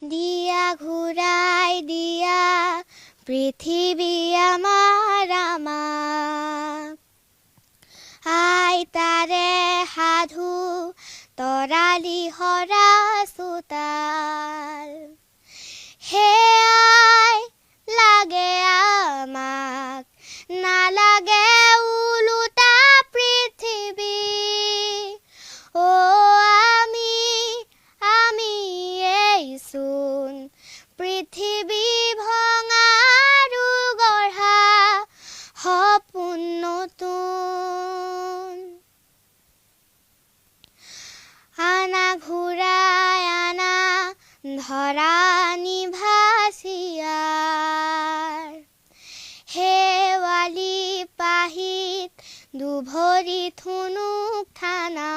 দিয়া ঘূৰাই দিয়া পৃথিৱী আমাৰ আইতাৰে সাধু তৰালি হৰা চোতাল সেয়াই লাগে আমাক নালাগে ওলোটা পৃথিৱী আমি এইচোন পৃথিৱী ভঙা আৰু গঢ়া সপোন নতুন আনা ঘূৰাই আনা ধৰা নিভাচিয়াৰ শেৱালি পাহিত দুভৰি থুনুক থানা